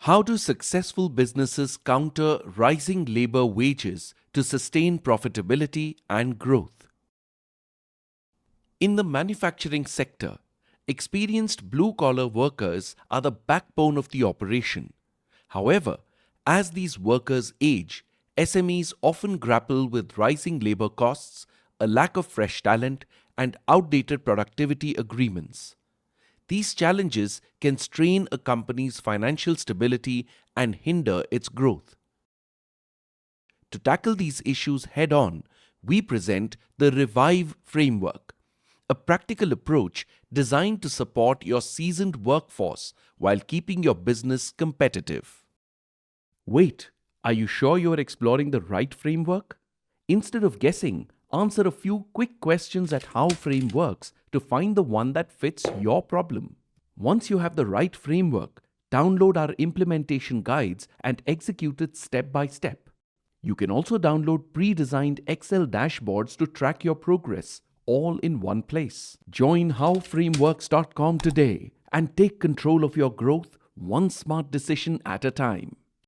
How do successful businesses counter rising labor wages to sustain profitability and growth? In the manufacturing sector, experienced blue-collar workers are the backbone of the operation. However, as these workers age, SMEs often grapple with rising labor costs, a lack of fresh talent, and outdated productivity agreements. These challenges can strain a company's financial stability and hinder its growth. To tackle these issues head-on, we present the Revive framework, a practical approach designed to support your seasoned workforce while keeping your business competitive. Wait, are you sure you are exploring the right framework? Instead of guessing, answer a few quick questions at How Frame works to find the one that fits your problem. Once you have the right framework, download our implementation guides and execute it step by step. You can also download pre-designed Excel dashboards to track your progress, all in one place. Join howframeworks.com today and take control of your growth one smart decision at a time.